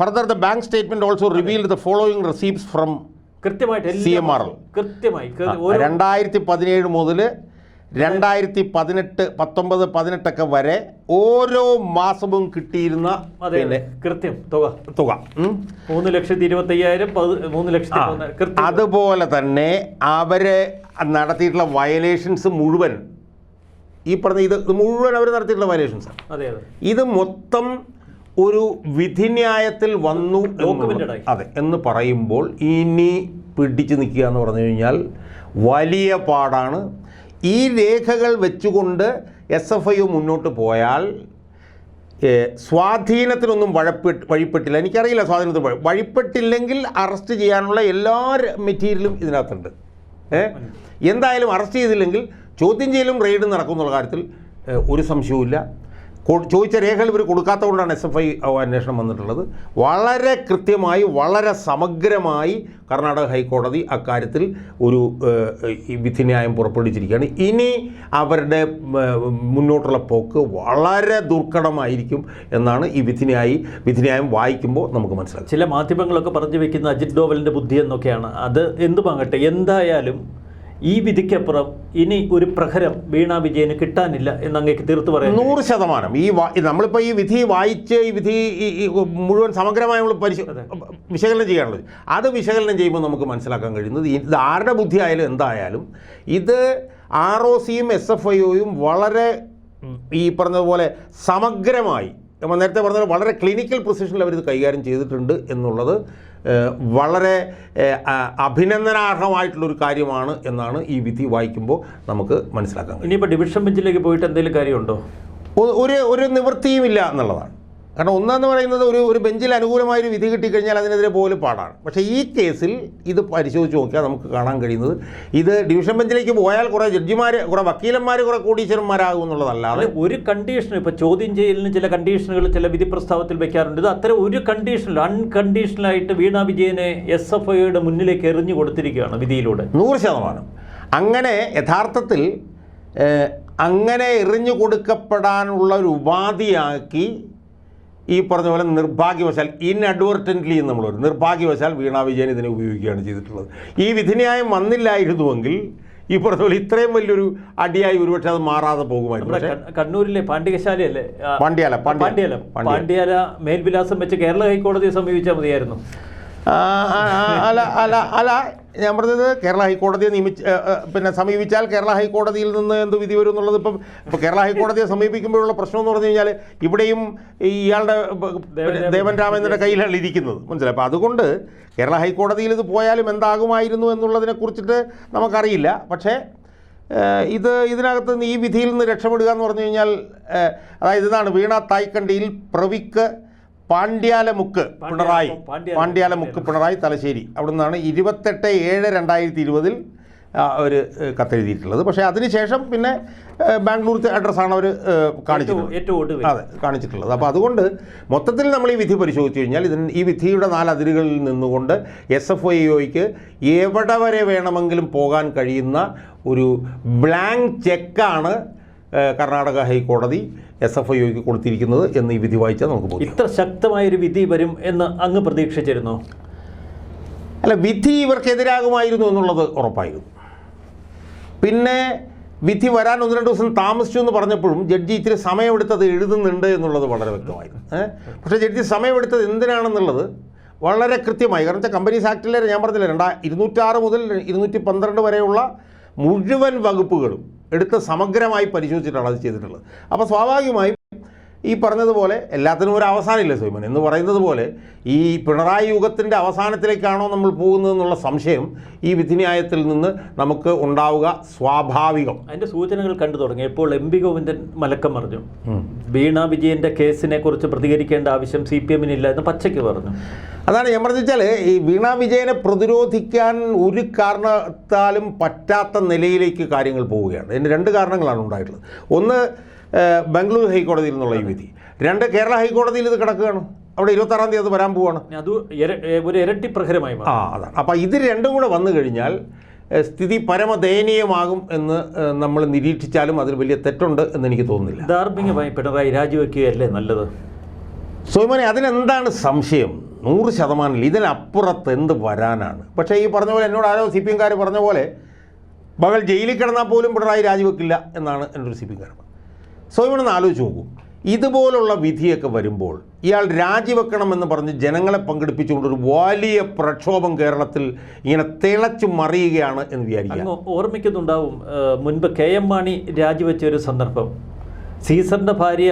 Further the bank statement also revealed the following receipts from കൃത്യമായിട്ട് CMRL. കൃത്യമായി 2017 മുതൽ 2018, 19, 18 വരെ ഓരോ മാസവും കിട്ടിയിരുന്ന കൃത്യം തുക 3,25,000, 3,00,000. അതുപോലെ തന്നെ അവരെ നടത്തിയിട്ടുള്ള വയലേഷൻസ് മുഴുവൻ, ഈ പറഞ്ഞ ഇത് മുഴുവൻ അവർ നടത്തിയിട്ടുള്ള വയലേഷൻസ്, ഇത് മൊത്തം ഒരു വിധിന്യായത്തിൽ വന്നു അതെ എന്ന് പറയുമ്പോൾ ഇനി പിടിച്ചു നിൽക്കുക എന്ന് പറഞ്ഞു കഴിഞ്ഞാൽ വലിയ പാടാണ്. ഈ രേഖകൾ വെച്ചുകൊണ്ട് SFIO മുന്നോട്ട് പോയാൽ സ്വാധീനത്തിനൊന്നും വഴിപ്പെട്ടില്ല. എനിക്കറിയില്ല സ്വാധീനത്തിന് വഴിപ്പെട്ടില്ലെങ്കിൽ അറസ്റ്റ് ചെയ്യാനുള്ള എല്ലാ മെറ്റീരിയലും ഇതിനകത്തുണ്ട്. എന്തായാലും അറസ്റ്റ് ചെയ്തില്ലെങ്കിൽ ചോദ്യം ചെയ്യലും റെയ്ഡും നടക്കുമെന്നുള്ള കാര്യത്തിൽ ഒരു സംശയവുമില്ല. ചോദിച്ച രേഖകൾ ഇവർ കൊടുക്കാത്തതുകൊണ്ടാണ് SFIO അന്വേഷണം വന്നിട്ടുള്ളത്. വളരെ കൃത്യമായി, വളരെ സമഗ്രമായി കർണാടക ഹൈക്കോടതി അക്കാര്യത്തിൽ ഒരു വിധിന്യായം പുറപ്പെടുവിച്ചിരിക്കുകയാണ്. ഇനി അവരുടെ മുന്നോട്ടുള്ള പോക്ക് വളരെ ദുർഘടമായിരിക്കും എന്നാണ് ഈ വിധിന്യായം വായിക്കുമ്പോൾ നമുക്ക് മനസ്സിലാക്കും. ചില മാധ്യമങ്ങളൊക്കെ പറഞ്ഞു വെക്കുന്ന അജിത് ഡോവലിൻ്റെ ബുദ്ധി എന്നൊക്കെയാണ്. അത് എന്തുമാകട്ടെ, എന്തായാലും ഈ വിധിക്കപ്പുറം ഇനി ഒരു പ്രഹരം വീണ വിജയന് കിട്ടാനില്ല എന്ന് അങ്ങേക്ക് തീർത്ത് പറയാം. 100%. നമ്മളിപ്പോൾ ഈ വിധി വായിച്ച് ഈ വിധി മുഴുവൻ സമഗ്രമായി നമ്മൾ വിശകലനം ചെയ്യാനുള്ളത്. അത് വിശകലനം ചെയ്യുമ്പോൾ നമുക്ക് മനസ്സിലാക്കാൻ കഴിയുന്നത് ഇത് ആരുടെ ബുദ്ധി ആയാലും എന്തായാലും ഇത് ROCയും SFIOയും വളരെ ഈ പറഞ്ഞതുപോലെ സമഗ്രമായി, നമ്മൾ നേരത്തെ പറഞ്ഞ വളരെ ക്ലിനിക്കൽ പൊസിഷനിൽ അവരിത് കൈകാര്യം ചെയ്തിട്ടുണ്ട് എന്നുള്ളത് വളരെ അഭിനന്ദനാർഹമായിട്ടുള്ളൊരു കാര്യമാണ് എന്നാണ് ഈ വിധി വായിക്കുമ്പോൾ നമുക്ക് മനസ്സിലാക്കാൻ കഴിയും. ഇനിയിപ്പോൾ ഡിവിഷൻ ബെഞ്ചിലേക്ക് പോയിട്ട് എന്തെങ്കിലും കാര്യമുണ്ടോ? ഒരു നിവൃത്തിയുമില്ല എന്നുള്ളതാണ്. കാരണം ഒന്നെന്ന് പറയുന്നത് ഒരു ബെഞ്ചിൽ അനുകൂലമായൊരു വിധി കിട്ടിക്കഴിഞ്ഞാൽ അതിനെതിരെ പോലും പാടാണ്. പക്ഷേ ഈ കേസിൽ ഇത് പരിശോധിച്ച് നോക്കിയാൽ നമുക്ക് കാണാൻ കഴിയുന്നത് ഇത് ഡിവിഷൻ ബെഞ്ചിലേക്ക് പോയാൽ കുറേ ജഡ്ജിമാർ, കുറേ വക്കീലന്മാർ, കുറേ കോടീശ്വരന്മാരാകും എന്നുള്ളതല്ലാതെ ഒരു കണ്ടീഷൻ, ഇപ്പോൾ ചോദ്യം ചെയ്യലിന് ചില കണ്ടീഷനുകൾ ചില വിധി പ്രസ്താവത്തിൽ വെക്കാറുണ്ട്. ഇത് അത്തരം ഒരു കണ്ടീഷനിൽ അൺകണ്ടീഷണലായിട്ട് വീണ വിജയനെ SFIOയുടെ മുന്നിലേക്ക് എറിഞ്ഞു കൊടുത്തിരിക്കുകയാണ് വിധിയിലൂടെ. 100%. അങ്ങനെ യഥാർത്ഥത്തിൽ അങ്ങനെ എറിഞ്ഞു കൊടുക്കപ്പെടാനുള്ള ഒരു ഉപാധിയാക്കി ഈ പറഞ്ഞ പോലെ നിർഭാഗ്യവശാൽ ഇൻഅഡ്വർട്ടൻ്റ്ലി നിർഭാഗ്യവശാൽ വീണ വിജയൻ ഇതിനെ ഉപയോഗിക്കുകയാണ് ചെയ്തിട്ടുള്ളത്. ഈ വിധിന്യായം വന്നില്ലായിരുന്നുവെങ്കിൽ ഈ പറഞ്ഞ പോലെ ഇത്രയും വലിയൊരു അടിയായി ഒരുപക്ഷെ അത് മാറാതെ പോകുമായിരുന്നു. കണ്ണൂരിലെ പാണ്ഡ്യശാലയല്ലേ, പാണ്ഡ്യാല മേൽവിലാസം വെച്ച് കേരള ഹൈക്കോടതിയെ സമീപിച്ചാൽ മതിയായിരുന്നു. അല്ല ഞാൻ പറഞ്ഞത് കേരള ഹൈക്കോടതിയെ സമീപിച്ചാൽ കേരള ഹൈക്കോടതിയിൽ നിന്ന് എന്ത് വിധി വരും എന്നുള്ളത് ഇപ്പോൾ കേരള ഹൈക്കോടതിയെ സമീപിക്കുമ്പോഴുള്ള പ്രശ്നം എന്ന് പറഞ്ഞു കഴിഞ്ഞാൽ ഇവിടെയും ഇയാളുടെ ദേവൻ രാമേന്ദ്രൻ്റെ കയ്യിലാണ് ഇരിക്കുന്നത്, മനസ്സിലായി. അപ്പോൾ അതുകൊണ്ട് കേരള ഹൈക്കോടതിയിൽ ഇത് പോയാലും എന്താകുമായിരുന്നു എന്നുള്ളതിനെക്കുറിച്ചിട്ട് നമുക്കറിയില്ല. പക്ഷേ ഇതിനകത്ത് നിന്ന് ഈ വിധിയിൽ നിന്ന് രക്ഷപ്പെടുക എന്ന് പറഞ്ഞു കഴിഞ്ഞാൽ, അതായത് ഇതാണ് വീണ തായ്ക്കണ്ടിയിൽ പ്രവിക്ക് പാണ്ഡ്യാലമുക്ക് പിണറായി തലശ്ശേരി, അവിടെ നിന്നാണ് 28/7/2020 അവർ കത്തെഴുതിയിട്ടുള്ളത്. പക്ഷേ അതിനുശേഷം പിന്നെ ബാംഗ്ലൂർ അഡ്രസ്സാണ് അവർ കാണിച്ചിട്ടുള്ളത്. അപ്പോൾ അതുകൊണ്ട് മൊത്തത്തിൽ നമ്മൾ ഈ വിധി പരിശോധിച്ച് കഴിഞ്ഞാൽ ഈ വിധിയുടെ 4 അതിരുകളിൽ നിന്നുകൊണ്ട് SFIOയ്ക്ക് എവിടെ വരെ വേണമെങ്കിലും പോകാൻ കഴിയുന്ന ഒരു ബ്ലാങ്ക് ചെക്കാണ് കർണാടക ഹൈക്കോടതി SFIOയ്ക്ക് കൊടുത്തിരിക്കുന്നത് എന്ന് ഈ വിധി വായിച്ചാൽ നമുക്ക് പോകും. ഇത്ര ശക്തമായൊരു വിധി വരും എന്ന് അങ്ങ് പ്രതീക്ഷിച്ചിരുന്നോ? അല്ല, വിധി ഇവർക്കെതിരാകുമായിരുന്നു എന്നുള്ളത് ഉറപ്പായിരുന്നു. പിന്നെ വിധി വരാൻ 1-2 ദിവസം താമസിച്ചു എന്ന് പറഞ്ഞപ്പോഴും ജഡ്ജി ഇത്തിരി സമയമെടുത്തത് എഴുതുന്നുണ്ട് എന്നുള്ളത് വളരെ വ്യക്തമായിരുന്നു. പക്ഷേ ജഡ്ജി സമയമെടുത്തത് എന്തിനാണെന്നുള്ളത് വളരെ കൃത്യമായി. കാരണം വെച്ചാൽ കമ്പനീസ് ആക്ടിലെ ഞാൻ പറഞ്ഞില്ല 206 മുതൽ 212 വരെയുള്ള മുഴുവൻ വകുപ്പുകളും എടുത്ത് സമഗ്രമായി പരിശോധിച്ചിട്ടാണ് അത് ചെയ്തിട്ടുള്ളത്. അപ്പോൾ സ്വാഭാവികമായും ഈ പറഞ്ഞതുപോലെ എല്ലാത്തിനും ഒരു അവസാനമില്ല സോയ്മൻ എന്ന് പറയുന്നത് പോലെ ഈ പിണറായി യുഗത്തിൻ്റെ അവസാനത്തിലേക്കാണോ നമ്മൾ പോകുന്നതെന്നുള്ള സംശയം ഈ വിധിന്യായത്തിൽ നിന്ന് നമുക്ക് ഉണ്ടാവുക സ്വാഭാവികം. അതിൻ്റെ സൂചനകൾ കണ്ടു തുടങ്ങി. ഇപ്പോൾ MP ഗോവിന്ദൻ മലക്കം പറഞ്ഞു. വീണ വിജയൻ്റെ കേസിനെ കുറിച്ച് പ്രതികരിക്കേണ്ട ആവശ്യം CPM ഇല്ല എന്ന് പച്ചയ്ക്ക് പറഞ്ഞു. അതാണ് ഞാൻ പറഞ്ഞാൽ ഈ വീണ വിജയനെ പ്രതിരോധിക്കാൻ ഒരു കാരണത്താലും പറ്റാത്ത നിലയിലേക്ക് കാര്യങ്ങൾ പോവുകയാണ്. ഇതിന് രണ്ട് കാരണങ്ങളാണ് ഉണ്ടായിട്ടുള്ളത്. ഒന്ന്, ബംഗളൂരു ഹൈക്കോടതിയിൽ നിന്നുള്ള ഈ വിധി. രണ്ട്, കേരള ഹൈക്കോടതിയിൽ ഇത് കിടക്കുകയാണ്. അവിടെ 26-ാം തീയതി അത് വരാൻ പോവുകയാണ്. അത് ഒരു ഇരട്ടി പ്രഹരമായി. അതാണ്. അപ്പോൾ ഇത് രണ്ടും കൂടെ വന്നു കഴിഞ്ഞാൽ സ്ഥിതി പരമദയനീയമാകും എന്ന് നമ്മൾ നിരീക്ഷിച്ചാലും അതിൽ വലിയ തെറ്റുണ്ട് എന്ന് എനിക്ക് തോന്നുന്നില്ല. ധാർമ്മികമായി പിണറായി രാജിവെക്കുകയല്ലേ നല്ലത്? സോയ്മോനെ, അതിനെന്താണ് സംശയം? 100% ഇതിനപ്പുറത്ത് എന്ത് വരാനാണ്? പക്ഷേ ഈ പറഞ്ഞ പോലെ എന്നോട് ആരോ CPM-കാർ പറഞ്ഞ പോലെ മകൾ ജയിലിൽ കിടന്നാൽ പോലും പിണറായി രാജിവെക്കില്ല എന്നാണ് എൻ്റെ ഒരു CPM-കാർ. സോയ്മോനൊന്ന് ആലോചിച്ച് നോക്കൂ. ഇതുപോലുള്ള വിധിയൊക്കെ വരുമ്പോൾ ഇയാൾ രാജിവെക്കണമെന്ന് പറഞ്ഞ് ജനങ്ങളെ പങ്കെടുപ്പിച്ചുകൊണ്ടൊരു വലിയ പ്രക്ഷോഭം കേരളത്തിൽ ഇങ്ങനെ തിളച്ചു മറിയുകയാണ് എന്ന് വിചാരിക്കുക. ഓർമ്മിക്കുന്നുണ്ടാവും, മുൻപ് KM മാണി രാജിവെച്ച ഒരു സന്ദർഭം. സീസറിൻ്റെ ഭാര്യ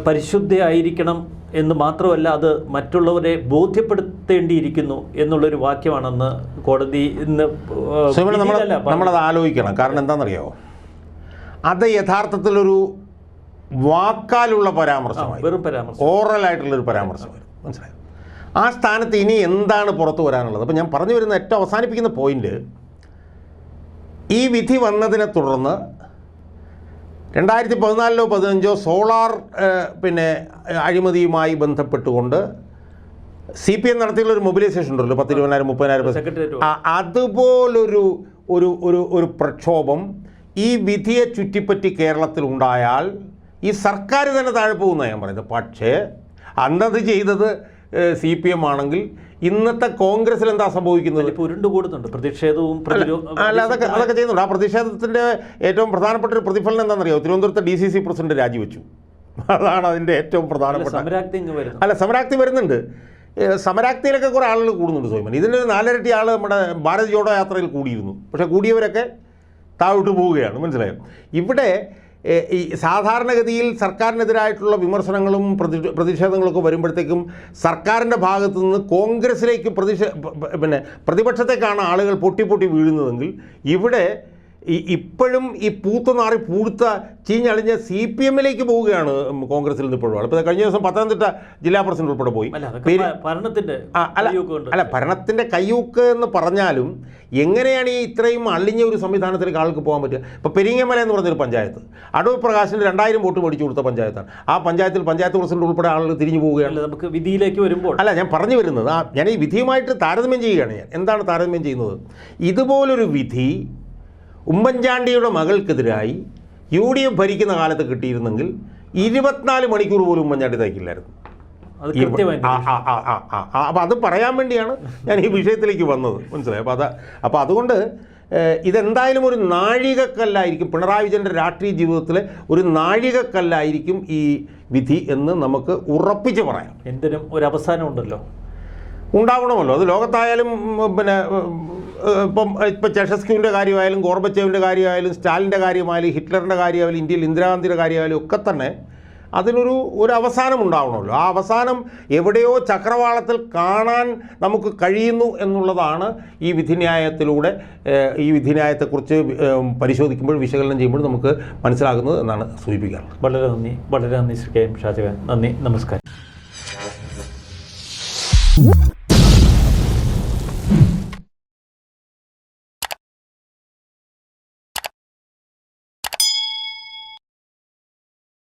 പരിശുദ്ധയായിരിക്കണം എന്ന് മാത്രമല്ല, അത് മറ്റുള്ളവരെ ബോധ്യപ്പെടുത്തേണ്ടിയിരിക്കുന്നു എന്നുള്ളൊരു വാക്യമാണെന്ന് കോടതി ഇന്ന്. നമ്മളത് ആലോചിക്കണം. കാരണം എന്താണെന്നറിയാമോ, അത് യഥാർത്ഥത്തിലൊരു വാക്കാലുള്ള പരാമർശമായി, വെറും പരാമർശം, ഓറലായിട്ടുള്ളൊരു പരാമർശമായിരുന്നു. മനസ്സിലായോ? ആ സ്ഥാനത്ത് ഇനി എന്താണ് പുറത്തു വരാനുള്ളത്? അപ്പോൾ ഞാൻ പറഞ്ഞു വരുന്ന ഏറ്റവും അവസാനിപ്പിക്കുന്ന പോയിന്റ്, ഈ വിധി വന്നതിനെ തുടർന്ന് 2014-ലോ 15-ഓ സോളാർ അഴിമതിയുമായി ബന്ധപ്പെട്ടുകൊണ്ട് CPM നടത്തിയുള്ളൊരു മൊബിലൈസേഷൻ ഉണ്ടല്ലോ, 10,000-20,000-30,000. അതുപോലൊരു ഒരു പ്രക്ഷോഭം ഈ വിധിയെ ചുറ്റിപ്പറ്റി കേരളത്തിൽ ഉണ്ടായാൽ ഈ സർക്കാർ തന്നെ താഴെ പോകുന്നതാണ് ഞാൻ പറയുന്നത്. പക്ഷേ അന്നത് ചെയ്തത് CPM ആണെങ്കിൽ ഇന്നത്തെ കോൺഗ്രസിൽ എന്താ സംഭവിക്കുന്നത്? ഉരുണ്ടുകൂടുന്നുണ്ട് പ്രതിഷേധവും. അല്ല, അതൊക്കെ ചെയ്യുന്നുണ്ട്. ആ പ്രതിഷേധത്തിൻ്റെ ഏറ്റവും പ്രധാനപ്പെട്ട ഒരു പ്രതിഫലനം എന്താണെന്നറിയോ? തിരുവനന്തപുരത്തെ DCC പ്രസിഡന്റ് രാജിവെച്ചു. അതാണ് അതിൻ്റെ ഏറ്റവും പ്രധാനപ്പെട്ട. സമരാക്തി വരുന്നുണ്ട്. സമരാക്തിയിലൊക്കെ കുറേ ആളുകൾ കൂടുന്നുണ്ട് സോയ്മൻ. ഇതിൻ്റെ ഒരു 4 ഇരട്ടി ആൾ നമ്മുടെ ഭാരത് ജോഡോ യാത്രയിൽ കൂടിയിരുന്നു. പക്ഷേ കൂടിയവരൊക്കെ താഴോട്ട് പോവുകയാണ്. മനസ്സിലായോ? ഇവിടെ ഈ സാധാരണഗതിയിൽ സർക്കാരിനെതിരായിട്ടുള്ള വിമർശനങ്ങളും പ്രതിഷേധങ്ങളൊക്കെ വരുമ്പോഴത്തേക്കും സർക്കാരിൻ്റെ ഭാഗത്തു നിന്ന് കോൺഗ്രസിലേക്ക് പ്രതിപക്ഷത്തേക്കാണ് ആളുകൾ പൊട്ടി വീഴുന്നതെങ്കിൽ ഇവിടെ ഇപ്പോഴും ഈ പൂത്ത ചീഞ്ഞളിഞ്ഞ CPM-ലേക്ക് പോവുകയാണ് കോൺഗ്രസിൽ നിന്ന് ഇപ്പോഴും. ഇപ്പോൾ കഴിഞ്ഞ ദിവസം പത്തനംതിട്ട ജില്ലാ പ്രസിഡന്റ് ഉൾപ്പെടെ പോയി. ഭരണത്തിൻ്റെ കയ്യൂക്ക് എന്ന് പറഞ്ഞാലും എങ്ങനെയാണ് ഈ ഇത്രയും അള്ളിഞ്ഞ ഒരു സംവിധാനത്തിലേക്ക് ആൾക്ക് പോകാൻ പറ്റുക? ഇപ്പോൾ പെരിങ്ങമല എന്ന് പറഞ്ഞൊരു പഞ്ചായത്ത്, അടൂർ പ്രകാശിന് 2000 വോട്ട് മേടിച്ചു കൊടുത്ത പഞ്ചായത്താണ്. ആ പഞ്ചായത്തിൽ പഞ്ചായത്ത് പ്രസിഡന്റ് ഉൾപ്പെടെ ആളുകൾ തിരിഞ്ഞു പോവുകയാണ്. നമുക്ക് വിധിയിലേക്ക് വരുമ്പോൾ ഞാൻ പറഞ്ഞു വരുന്നത്, ഞാൻ ഈ വിധിയുമായിട്ട് താരതമ്യം ചെയ്യുകയാണ്. എന്താണ് താരതമ്യം ചെയ്യുന്നത്? ഇതുപോലൊരു വിധി ഉമ്മൻചാണ്ടിയുടെ മകൾക്കെതിരായി UDF ഭരിക്കുന്ന കാലത്ത് കിട്ടിയിരുന്നെങ്കിൽ 24 മണിക്കൂർ പോലും ഉമ്മൻചാണ്ടി തയ്ക്കില്ലായിരുന്നു. അപ്പോൾ അത് പറയാൻ വേണ്ടിയാണ് ഞാൻ ഈ വിഷയത്തിലേക്ക് വന്നത്. മനസ്സിലായി? അപ്പോൾ അതുകൊണ്ട് ഇതെന്തായാലും ഒരു നാഴികക്കല്ലായിരിക്കും, പിണറായി വിജയൻ്റെ രാഷ്ട്രീയ ജീവിതത്തിലെ ഒരു നാഴികക്കല്ലായിരിക്കും ഈ വിധി എന്ന് നമുക്ക് ഉറപ്പിച്ച് പറയാം. എന്തിനും ഒരു അവസാനം ഉണ്ടല്ലോ, ഉണ്ടാവണമല്ലോ. അത് ലോകത്തായാലും ഇപ്പം ചെഷസ്ക്യൂവിൻ്റെ കാര്യമായാലും ഗോർബച്ചേവിൻ്റെ കാര്യമായാലും സ്റ്റാലിൻ്റെ കാര്യമായാലും ഹിറ്റ്ലറിൻ്റെ കാര്യമായാലും ഇന്ത്യയിൽ ഇന്ദിരാഗാന്ധിയുടെ കാര്യമായാലും ഒക്കെ തന്നെ അതിനൊരു അവസാനം ഉണ്ടാവണമല്ലോ. ആ അവസാനം എവിടെയോ ചക്രവാളത്തിൽ കാണാൻ നമുക്ക് കഴിയുന്നു എന്നുള്ളതാണ് ഈ വിധിന്യായത്തിലൂടെ, ഈ വിധിന്യായത്തെക്കുറിച്ച് പരിശോധിക്കുമ്പോൾ, വിശകലനം ചെയ്യുമ്പോൾ നമുക്ക് മനസ്സിലാകുന്നത് എന്നാണ് സൂചിപ്പിക്കാറുള്ളത്. വളരെ നന്ദി ശ്രീ KM ഷാജഹാൻ. നന്ദി, നമസ്കാരം.